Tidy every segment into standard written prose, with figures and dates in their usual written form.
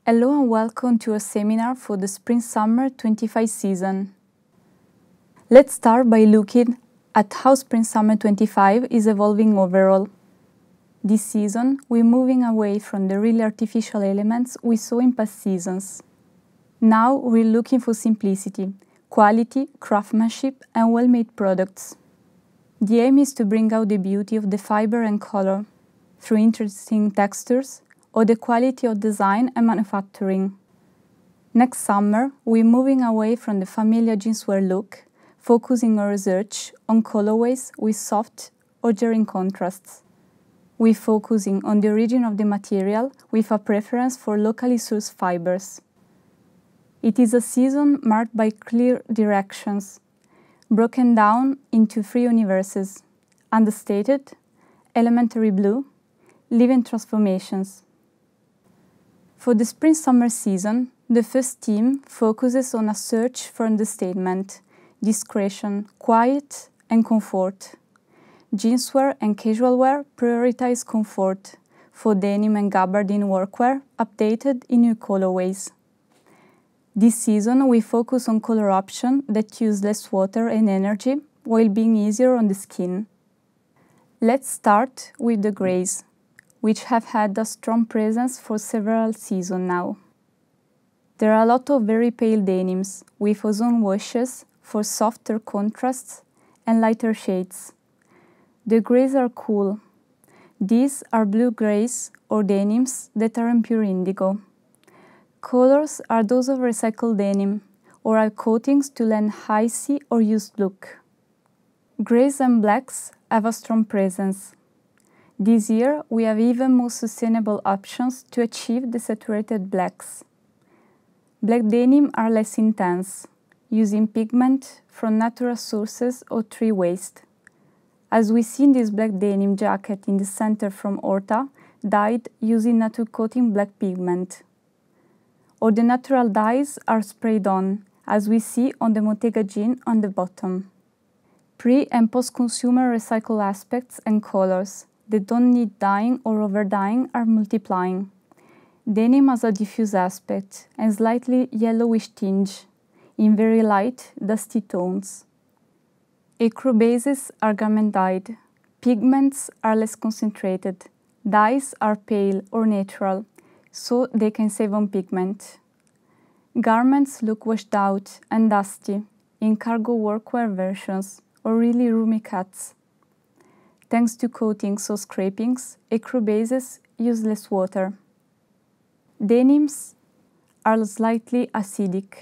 Hello and welcome to a seminar for the Spring-Summer 25 season. Let's start by looking at how Spring-Summer 25 is evolving overall. This season, we're moving away from the really artificial elements we saw in past seasons. Now we're looking for simplicity, quality, craftsmanship, and well-made products. The aim is to bring out the beauty of the fiber and color through interesting textures, or the quality of design and manufacturing. Next summer, we're moving away from the familiar jeanswear look, focusing our research on colorways with soft or jarring contrasts. We're focusing on the origin of the material with a preference for locally sourced fibers. It is a season marked by clear directions, broken down into three universes: understated, elementary blue, living transformations. For the Spring-Summer season, the first theme focuses on a search for understatement, discretion, quiet, and comfort. Jeanswear and casual wear prioritize comfort, for denim and gabardine workwear updated in new colorways. This season, we focus on color options that use less water and energy while being easier on the skin. Let's start with the grays, which have had a strong presence for several seasons now. There are a lot of very pale denims with ozone washes for softer contrasts and lighter shades. The grays are cool. These are blue grays or denims that are in pure indigo. Colors are those of recycled denim or are coatings to lend icy or used look. Grays and blacks have a strong presence. This year, we have even more sustainable options to achieve the saturated blacks. Black denim are less intense, using pigment from natural sources or tree waste. As we see in this black denim jacket in the center from Horta, dyed using natural coating black pigment. Or the natural dyes are sprayed on, as we see on the Montega jean on the bottom. Pre- and post-consumer recycled aspects and colors that don't need dyeing or over-dyeing are multiplying. Denim has a diffuse aspect and slightly yellowish tinge, in very light, dusty tones. Acro bases are garment dyed. Pigments are less concentrated. Dyes are pale or natural, so they can save on pigment. Garments look washed out and dusty in cargo workwear versions or really roomy cuts. Thanks to coatings or scrapings, acro bases use less water. Denims are slightly acidic.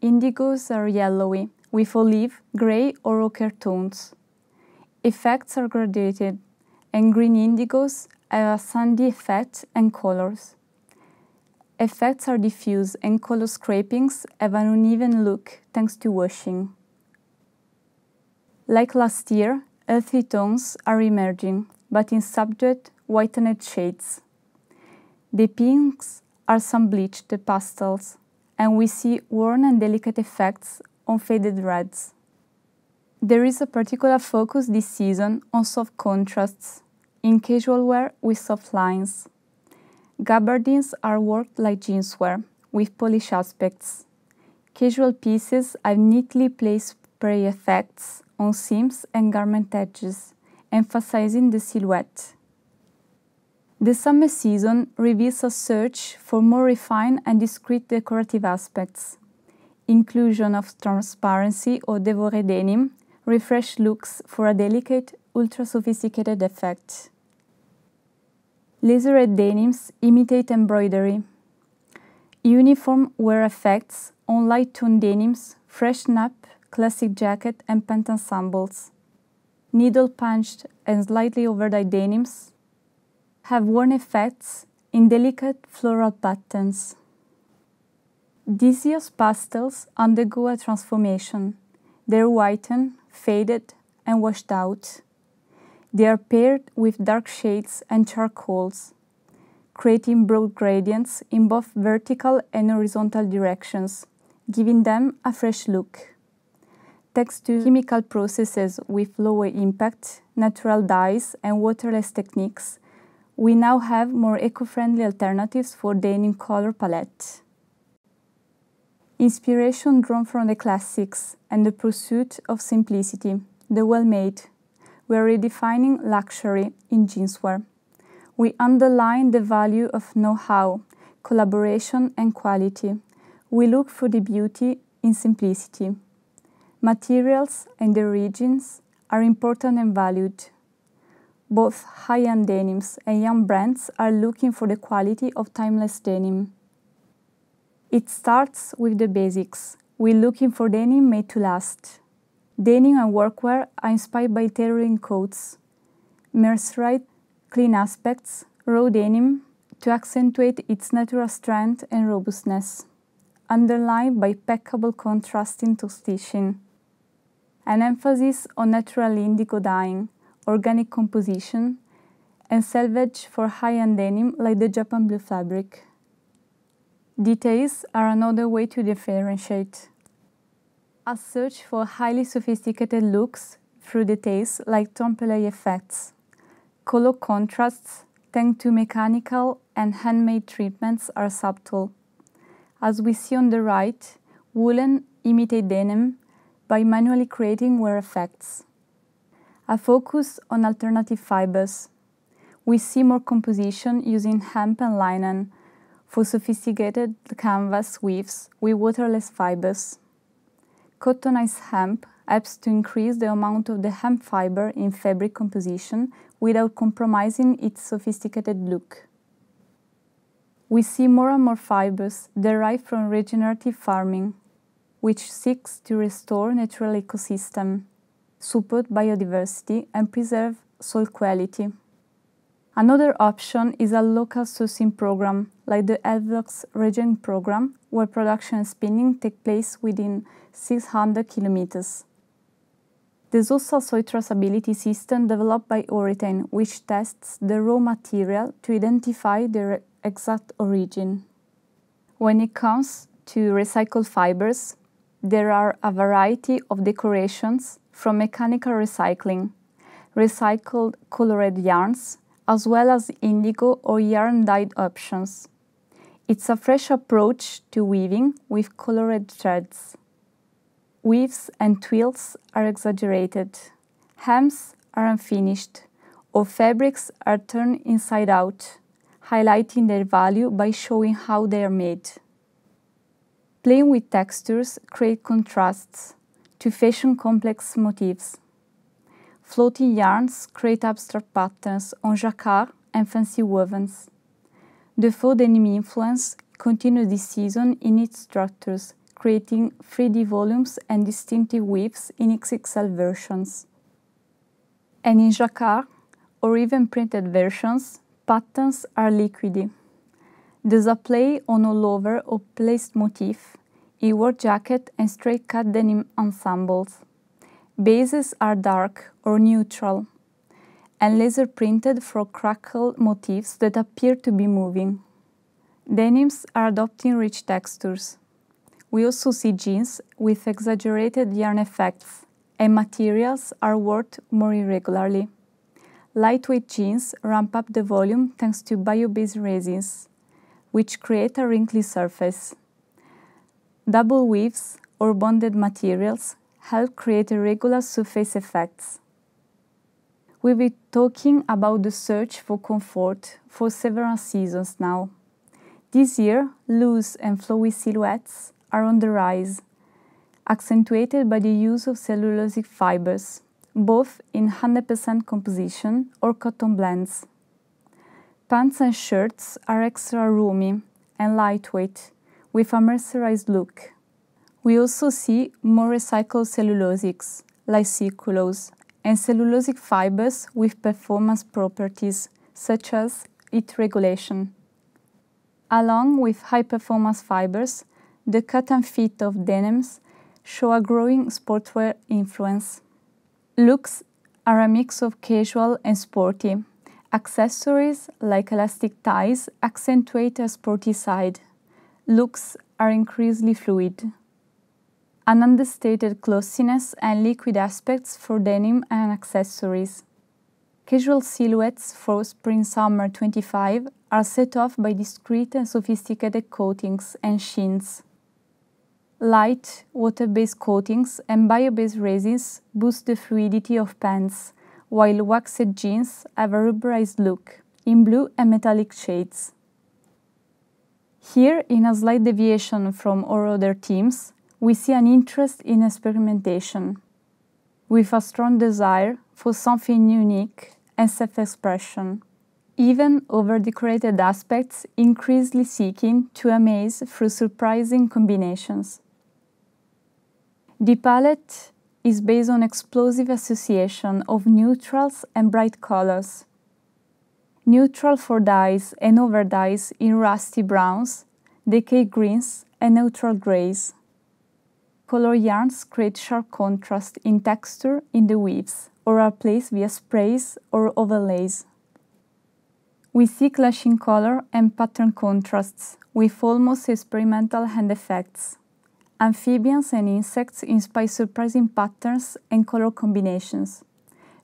Indigos are yellowy, with olive, grey or ochre tones. Effects are graduated, and green indigos have a sandy effect and colors. Effects are diffuse, and color scrapings have an uneven look thanks to washing. Like last year, earthy tones are emerging, but in subdued, whitened shades. The pinks are some bleached pastels, and we see worn and delicate effects on faded reds. There is a particular focus this season on soft contrasts, in casual wear with soft lines. Gabardines are worked like jeanswear, with polish aspects. Casual pieces have neatly placed spray effects on seams and garment edges, emphasizing the silhouette. The summer season reveals a search for more refined and discreet decorative aspects. Inclusion of transparency or dévoré denim refresh looks for a delicate, ultra-sophisticated effect. Lasered denims imitate embroidery. Uniform wear effects on light-toned denims freshen up classic jacket and pant ensembles. Needle-punched and slightly overdyed denims have worn effects in delicate floral patterns. This year's pastels undergo a transformation. They're whitened, faded, and washed out. They are paired with dark shades and charcoals, creating broad gradients in both vertical and horizontal directions, giving them a fresh look. Thanks to chemical processes with lower impact, natural dyes, and waterless techniques, We now have more eco-friendly alternatives for denim color palette. Inspiration drawn from the classics and the pursuit of simplicity, the well-made. We are redefining luxury in jeanswear. We underline the value of know-how, collaboration and quality. We look for the beauty in simplicity. Materials and their origins are important and valued. Both high-end denims and young brands are looking for the quality of timeless denim. It starts with the basics. We're looking for denim made to last. Denim and workwear are inspired by tailoring coats, mercerized, clean aspects, raw denim to accentuate its natural strength and robustness, underlined by impeccable contrasting to stitching. An emphasis on natural indigo dyeing, organic composition, and selvage for high-end denim like the Japan blue fabric. Details are another way to differentiate. A search for highly sophisticated looks through details like trompe-l'œil effects. Color contrasts, thanks to mechanical and handmade treatments, are subtle. As we see on the right, woolen imitate denim by manually creating wear effects. A focus on alternative fibers. We see more composition using hemp and linen for sophisticated canvas weaves with waterless fibers. Cottonized hemp helps to increase the amount of the hemp fiber in fabric composition without compromising its sophisticated look. We see more and more fibers derived from regenerative farming, which seeks to restore natural ecosystem, support biodiversity, and preserve soil quality. Another option is a local sourcing program, like the Elvlox Region program, where production and spinning take place within 600 kilometers. There's also a soil traceability system developed by Oritain, which tests the raw material to identify their exact origin. When it comes to recycled fibers, there are a variety of decorations from mechanical recycling, recycled colored yarns, as well as indigo or yarn-dyed options. It's a fresh approach to weaving with colored threads. Weaves and twills are exaggerated. Hems are unfinished, or fabrics are turned inside out, highlighting their value by showing how they are made. Playing with textures create contrasts to fashion complex motifs. Floating yarns create abstract patterns on jacquard and fancy wovens. The faux denim influence continues this season in its structures, creating 3D volumes and distinctive weaves in XXL versions. And in jacquard, or even printed versions, patterns are liquidy. There's a play on all over or placed motif, e-work jacket and straight-cut denim ensembles. Bases are dark or neutral, and laser printed for crackle motifs that appear to be moving. Denims are adopting rich textures. We also see jeans with exaggerated yarn effects, and materials are worked more irregularly. Lightweight jeans ramp up the volume thanks to bio-based resins, which create a wrinkly surface. Double weaves or bonded materials help create irregular surface effects. We've been talking about the search for comfort for several seasons now. This year, loose and flowy silhouettes are on the rise, accentuated by the use of cellulosic fibers, both in 100% composition or cotton blends. Pants and shirts are extra roomy and lightweight, with a mercerized look. We also see more recycled cellulosics, like circulose, and cellulosic fibers with performance properties, such as heat regulation. Along with high-performance fibers, the cut and fit of denims show a growing sportswear influence. Looks are a mix of casual and sporty. Accessories, like elastic ties, accentuate a sporty side. Looks are increasingly fluid. An understated glossiness and liquid aspects for denim and accessories. Casual silhouettes for Spring-Summer 25 are set off by discreet and sophisticated coatings and sheens. Light, water-based coatings and bio-based resins boost the fluidity of pants, while waxed jeans have a rubberized look, in blue and metallic shades. Here, in a slight deviation from our other themes, we see an interest in experimentation, with a strong desire for something unique and self-expression. Even over-decorated aspects increasingly seeking to amaze through surprising combinations. The palette is based on explosive association of neutrals and bright colors. Neutral for dyes and over dyes in rusty browns, decay greens and neutral grays. Color yarns create sharp contrast in texture in the weaves, or are placed via sprays or overlays. We see clashing color and pattern contrasts, with almost experimental hand effects. Amphibians and insects inspire surprising patterns and color combinations.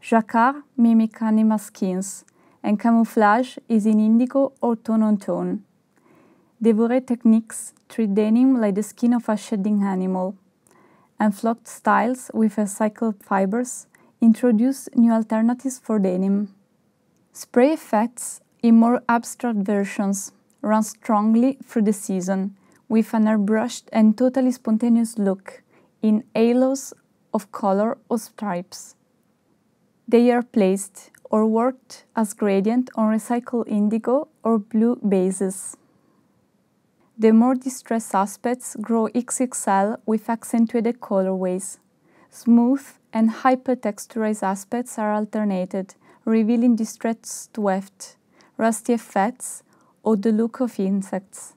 Jacquard mimic animal skins, and camouflage is in indigo or tone-on-tone. Dévoré techniques treat denim like the skin of a shedding animal, and flocked styles with recycled fibers introduce new alternatives for denim. Spray effects in more abstract versions run strongly through the season, with an airbrushed and totally spontaneous look in halos of color or stripes. They are placed or worked as gradient on recycled indigo or blue bases. The more distressed aspects grow XXL with accentuated colorways. Smooth and hyper-texturized aspects are alternated, revealing distressed weft, rusty effects, or the look of insects.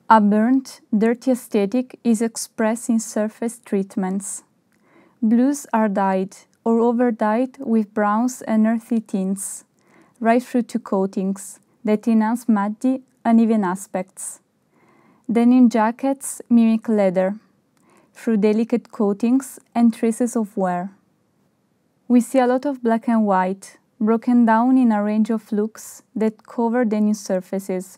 A burnt, dirty aesthetic is expressed in surface treatments. Blues are dyed or over-dyed with browns and earthy tints, right through to coatings that enhance muddy, uneven aspects. Denim jackets mimic leather, through delicate coatings and traces of wear. We see a lot of black and white, broken down in a range of looks that cover denim surfaces.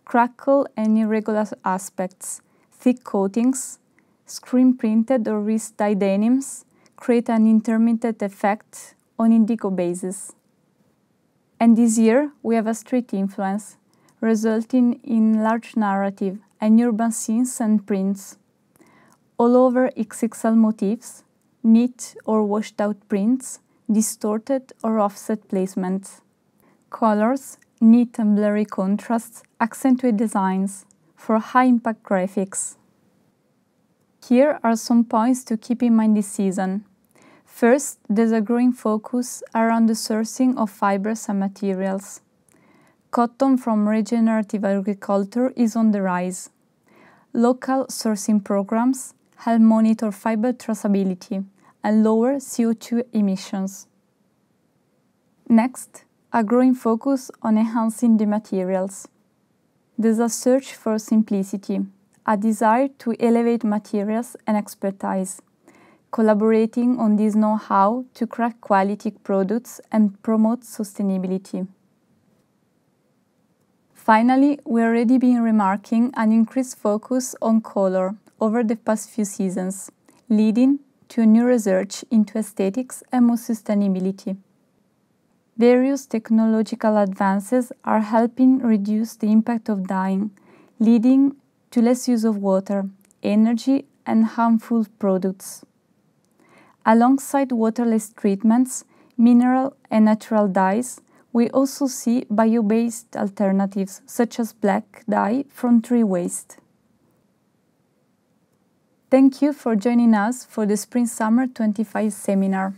Crackle and irregular aspects, thick coatings, screen-printed or wrist-dyed denims create an intermittent effect on indigo bases. And this year, we have a street influence, resulting in large narrative and urban scenes and prints. All over XXL motifs, neat or washed-out prints, distorted or offset placements. Colors, neat and blurry contrasts accentuate designs for high-impact graphics. Here are some points to keep in mind this season. First, there's a growing focus around the sourcing of fibers and materials. Cotton from regenerative agriculture is on the rise. Local sourcing programs help monitor fiber traceability and lower CO2 emissions. Next, a growing focus on enhancing the materials. There's a search for simplicity, a desire to elevate materials and expertise, collaborating on this know-how to craft quality products and promote sustainability. Finally, we already been remarking an increased focus on color over the past few seasons, leading to new research into aesthetics and more sustainability. Various technological advances are helping reduce the impact of dyeing, leading to less use of water, energy, and harmful products. Alongside waterless treatments, mineral and natural dyes, we also see bio-based alternatives such as black dye from tree waste. Thank you for joining us for the Spring-Summer 25 seminar.